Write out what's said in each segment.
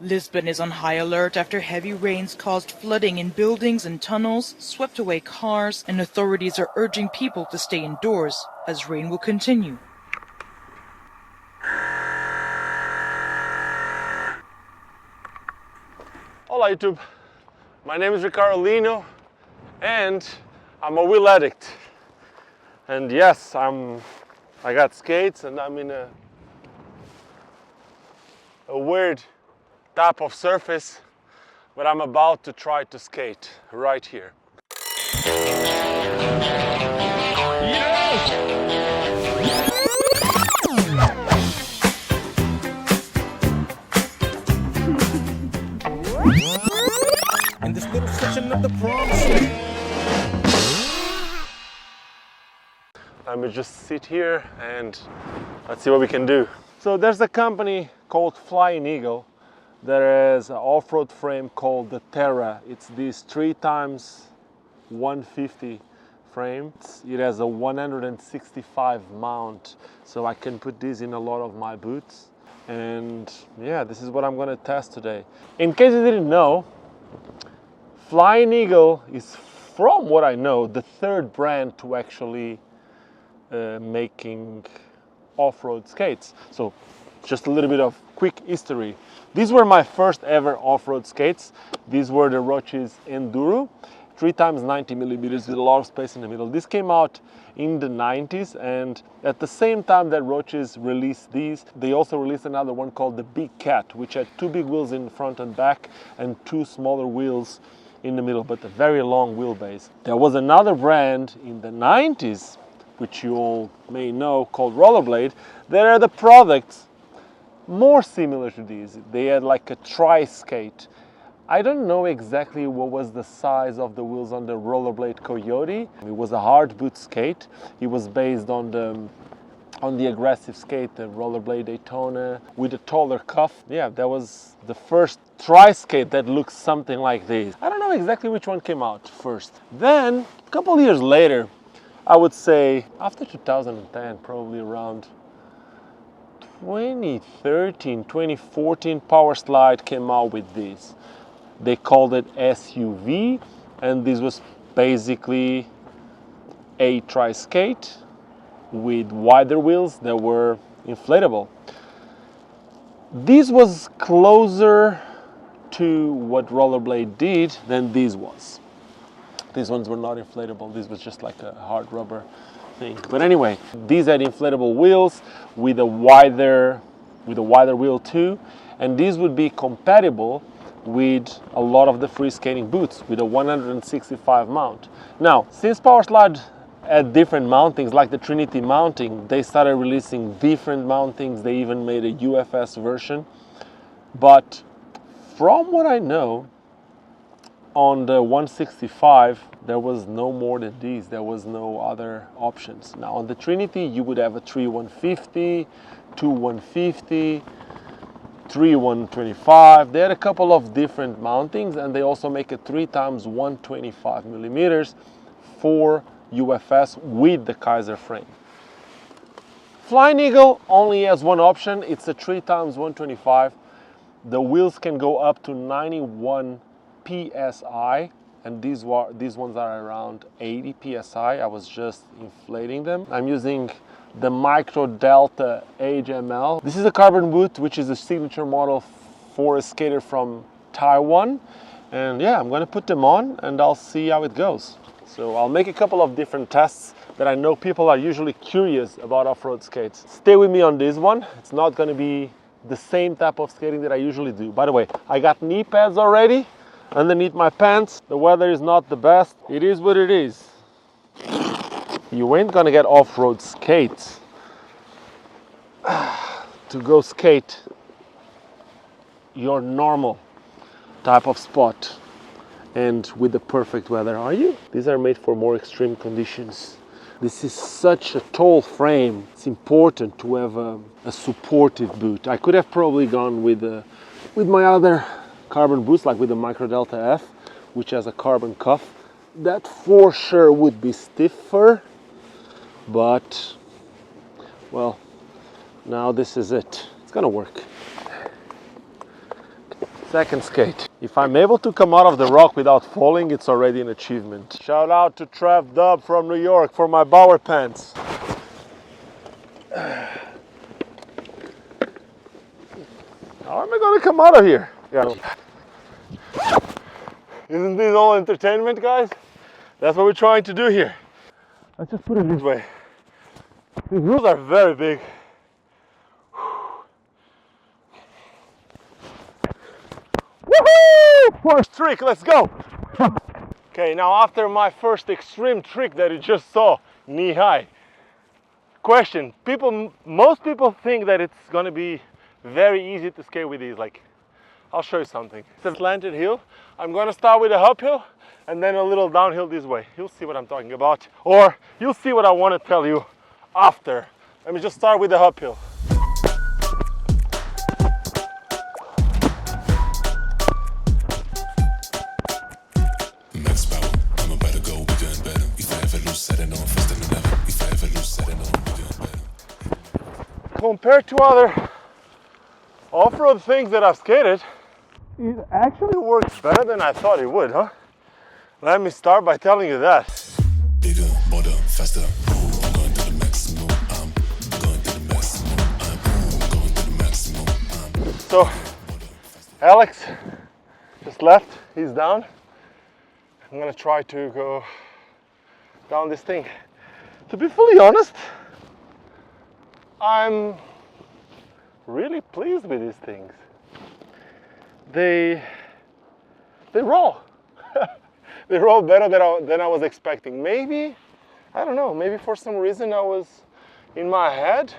Lisbon is on high alert after heavy rains caused flooding in buildings and tunnels, swept away cars, and authorities are urging people to stay indoors as rain will continue. Hola YouTube, my name is Ricardo Lino and I'm a wheel addict. And yes, I got skates and I'm in a weird type of surface, but I'm about to try to skate right here. In this little section of the promised land. Let me just sit here and let's see what we can do. So there's a company called Flying Eagle. There is an off-road frame called the Terra. It's this 3x150 frame. It has a 165 mount, so I can put this in a lot of my boots. And yeah, this is what I'm gonna test today. In case you didn't know, Flying Eagle is, from what I know, the third brand to actually making off-road skates. So just a little bit of quick history. These were my first ever off-road skates. These were the Roches Enduro, 3x90mm with a lot of space in the middle. This came out in the 90s, and at the same time that Roches released these, they also released another one called the Big Cat, which had two big wheels in front and back and two smaller wheels in the middle, but a very long wheelbase. There was another brand in the 90s, which you all may know, called Rollerblade. There are the products more similar to these. They had like a tri-skate. I don't know exactly what was the size of the wheels on the Rollerblade Coyote. It was a hard boot skate. It was based on the aggressive skate, the Rollerblade Daytona, with a taller cuff. Yeah, that was the first tri-skate that looks something like this. I don't know exactly which one came out first. Then, a couple of years later, I would say after 2010, probably around 2013, 2014, Power Slide came out with this. They called it SUV, and this was basically a tri-skate with wider wheels that were inflatable. This was closer to what Rollerblade did than this was. These ones were not inflatable. This was just like a hard rubber thing. But anyway, these had inflatable wheels with a wider wheel too, and these would be compatible with a lot of the free skating boots with a 165 mount. Now, since Power Slide had different mountings, like the Trinity mounting, they started releasing different mountings. They even made a UFS version. But from what I know, on the 165, there was no more than these. There was no other options. Now on the Trinity, you would have a 3-150, 2-150, 3-125. They had a couple of different mountings, and they also make a 3x125mm for UFS with the Kaiser frame. Flying Eagle only has one option. It's a 3x125. The wheels can go up to 91 PSI, and these ones are around 80 PSI. I was just inflating them. I'm using the Micro Delta HML. This is a carbon boot, which is a signature model for a skater from Taiwan. And yeah, I'm gonna put them on and I'll see how it goes. So I'll make a couple of different tests that I know people are usually curious about off-road skates. Stay with me on this one. It's not gonna be the same type of skating that I usually do. By the way, I got knee pads already underneath my pants. The weather is not the best. It is what it is. You ain't gonna get off-road skates to go skate your normal type of spot and with the perfect weather, are you? These are made for more extreme conditions. This is such a tall frame. It's important to have a supportive boot. I could have probably gone with my other carbon boots, like with the Micro Delta F, which has a carbon cuff. That for sure would be stiffer, but well, now this is it. It's gonna work. Second skate. If I'm able to come out of the rock without falling, it's already an achievement. Shout out to Trav Dub from New York for my Bauer pants. How am I gonna come out of here? Yeah. Isn't this all entertainment, guys? That's what we're trying to do here. Let's just put it this way. These wheels are very big. Woohoo! First trick, let's go! Okay, now after my first extreme trick that you just saw, knee high. Question, most people think that it's gonna be very easy to skate with these. Like, I'll show you something. It's a slanted hill. I'm gonna start with a uphill and then a little downhill this way. You'll see what I'm talking about. Or you'll see what I wanna tell you after. Let me just start with the uphill. Max power, I'm about to go bigger and better. If I ever lose, set it on faster than ever. If I ever lose, set it on bigger and better. Compared to other off-road things that I've skated, it actually works better than I thought it would, huh? Let me start by telling you that. Bigger, bolder, faster. Ooh, I'm going to the maximum. I'm going to the maximum. I'm going to the maximum. So, Alex just left. He's down. I'm gonna try to go down this thing. To be fully honest, I'm really pleased with these things. They roll. They roll better than I was expecting. Maybe, I don't know, maybe for some reason I was in my head,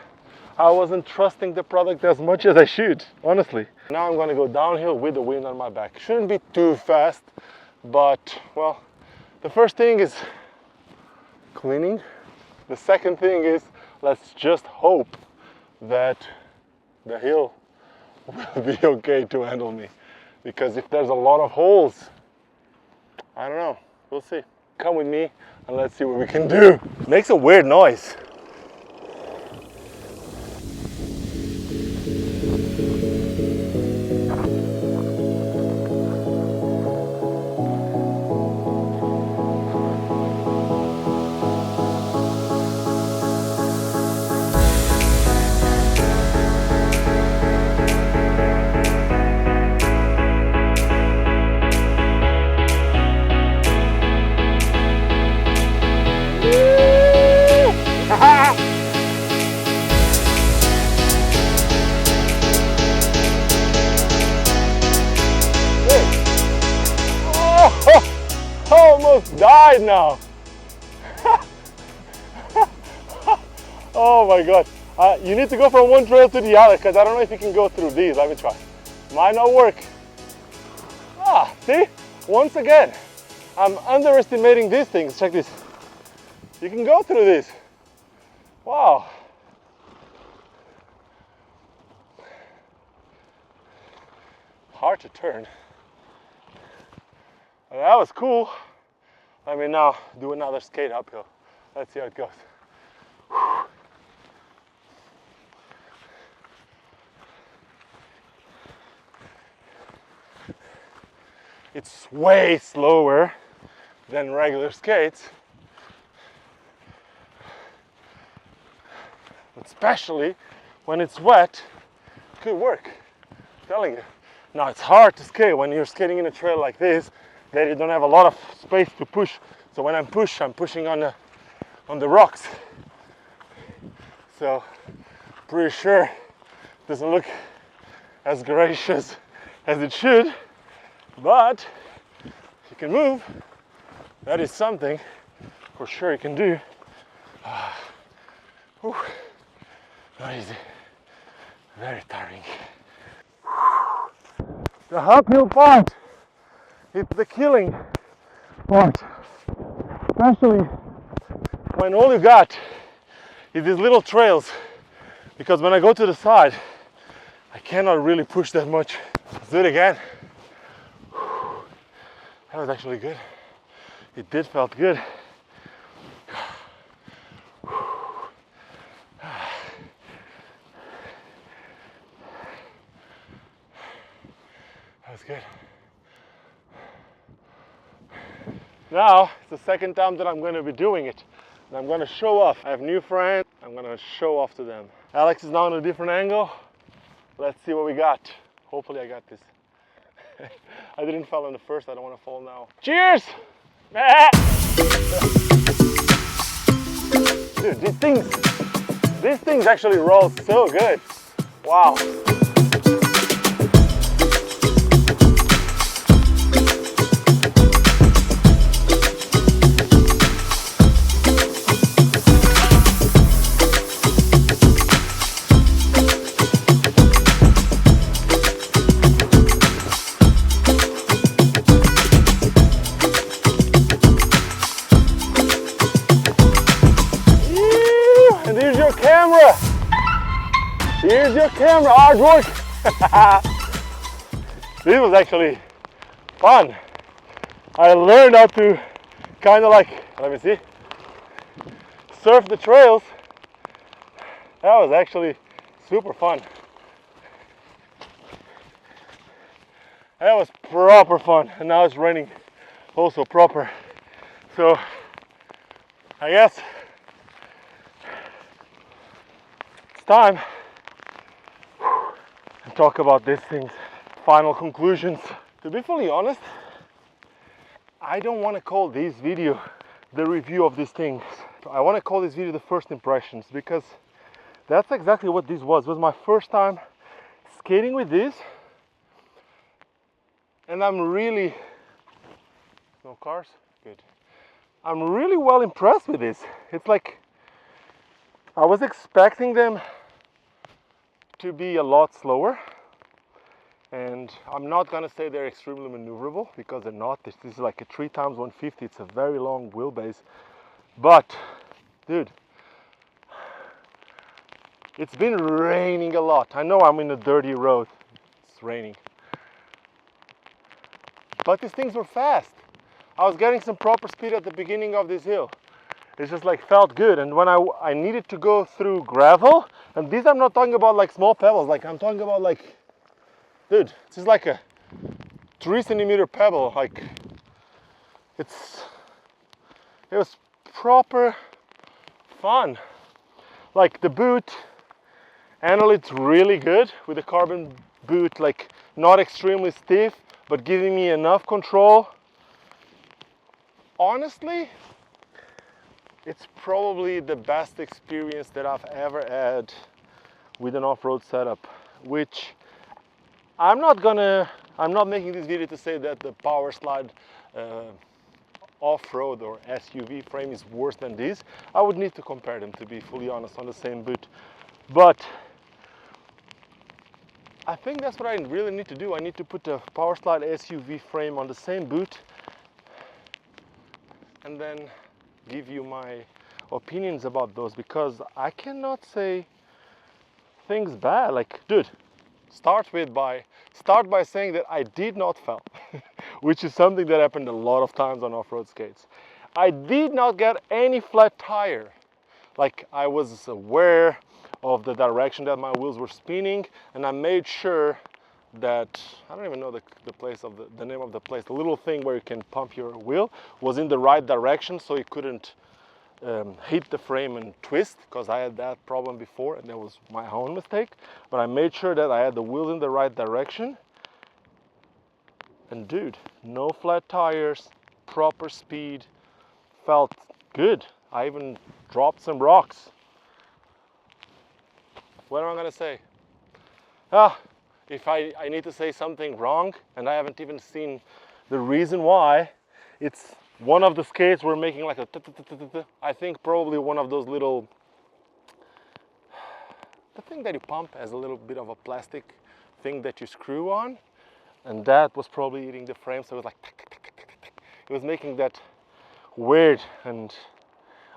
I wasn't trusting the product as much as I should, honestly. Now I'm gonna go downhill with the wind on my back. Shouldn't be too fast, but, well, the first thing is cleaning. The second thing is, let's just hope that the hill will be okay to handle me. Because if there's a lot of holes, I don't know, we'll see. Come with me and let's see what we can do. Makes a weird noise. Almost died now. Oh my god. You need to go from one trail to the other because I don't know if you can go through these. Let me try. Might not work. See? Once again, I'm underestimating these things. Check this. You can go through this. Wow. Hard to turn. Well, that was cool. Let me now do another skate uphill. Let's see how it goes. It's way slower than regular skates, especially when it's wet. It could work, I'm telling you. Now it's hard to skate when you're skating in a trail like this, that you don't have a lot of space to push. So when I'm pushing on the rocks. So pretty sure it doesn't look as gracious as it should, but you can move. That is something for sure you can do. Whew. Not easy, very tiring. The uphill part, it's the killing part, especially when all you got is these little trails, because when I go to the side, I cannot really push that much. Let's do it again. That was actually good. It did felt good. That was That's good. Now, it's the second time that I'm going to be doing it. And I'm going to show off. I have new friends. I'm going to show off to them. Alex is now on a different angle. Let's see what we got. Hopefully I got this. I didn't fall on the first. I don't want to fall now. Cheers! Dude, these things actually roll so good. Wow. And here's your camera. Here's your camera, hard work. This was actually fun. I learned how to kind of like, let me see, surf the trails. That was actually super fun. That was proper fun. And now it's raining also proper. So I guess it's time to talk about these things. Final conclusions. To be fully honest, I don't want to call this video the review of these things. I want to call this video the first impressions, because that's exactly what this was. It was my first time skating with this, and I'm really, no cars? Good. I'm really well impressed with this. It's like, I was expecting them to be a lot slower, and I'm not gonna say they're extremely maneuverable, because they're not. This is like a 3x150. It's a very long wheelbase, but dude, it's been raining a lot. I know I'm in a dirty road, it's raining, but these things were fast. I was getting some proper speed at the beginning of this hill. It just like felt good. And when I needed to go through gravel, and these I'm not talking about like small pebbles, like I'm talking about like, dude, this is like a 3 centimeter pebble. Like it was proper fun. Like the boot handle, it's really good with the carbon boot, like not extremely stiff, but giving me enough control. Honestly, it's probably the best experience that I've ever had with an off-road setup, which I'm not making this video to say that the Power Slide off-road or SUV frame is worse than this. I would need to compare them, to be fully honest, on the same boot. But I think that's what I really need to do. I need to put the Power Slide SUV frame on the same boot and then give you my opinions about those, because I cannot say things bad. Like, dude, start by saying that I did not fall, which is something that happened a lot of times on off-road skates. I did not get any flat tire. Like, I was aware of the direction that my wheels were spinning, and I made sure that, I don't even know the place of the name of the place, the little thing where you can pump your wheel was in the right direction, so it couldn't hit the frame and twist, because I had that problem before and that was my own mistake. But I made sure that I had the wheels in the right direction, and dude, no flat tires, proper speed, felt good. I even dropped some rocks. What am I gonna say? If I need to say something wrong, and I haven't even seen the reason why, it's one of the skates were making like a I think probably one of those little, the thing that you pump has a little bit of a plastic thing that you screw on, and that was probably eating the frame, so it was like it was making that weird and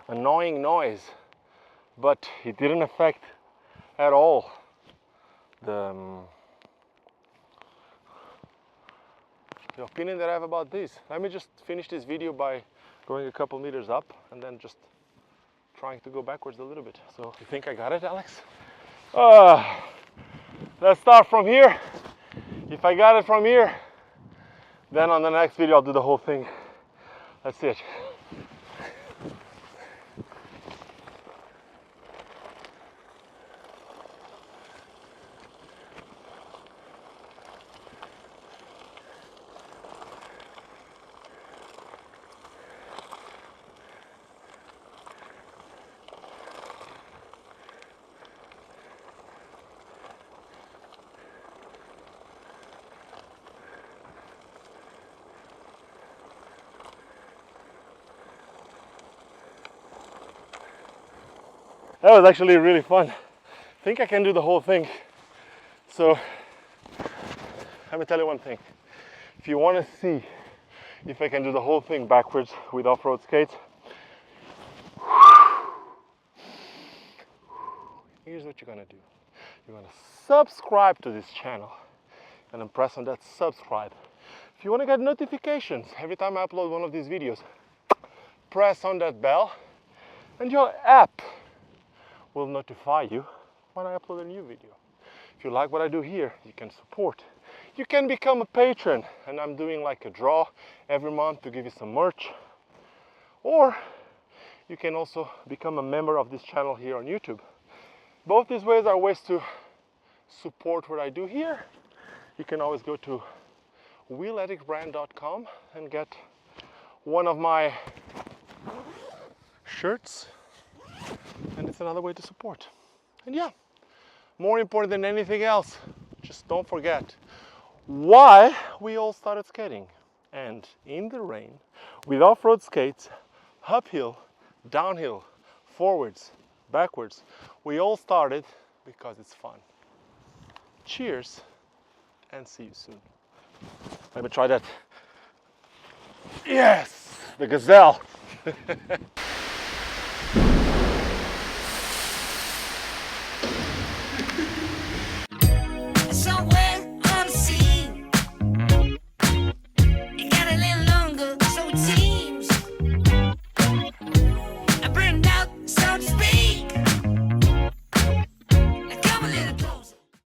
annoying noise, but it didn't affect at all the opinion that I have about this. Let me just finish this video by going a couple meters up and then just trying to go backwards a little bit. So, you think I got it, Alex? Let's start from here. If I got it from here, Then on the next video I'll do the whole thing. That's it. That was actually really fun. I think I can do the whole thing. So let me tell you one thing. If you want to see if I can do the whole thing backwards with off-road skates, here's what you're gonna do. You're gonna subscribe to this channel and then press on that subscribe. If you want to get notifications every time I upload one of these videos, press on that bell and your app will notify you when I upload a new video. If you like what I do here, you can support. You can become a patron, and I'm doing like a draw every month to give you some merch. Or you can also become a member of this channel here on YouTube. Both these ways are ways to support what I do here. You can always go to wheeladdict.com and get one of my shirts, and it's another way to support. And yeah, more important than anything else, just don't forget why we all started skating. And in the rain, with off-road skates, uphill, downhill, forwards, backwards, we all started because it's fun. Cheers, and see you soon. Let me try that. Yes, the gazelle.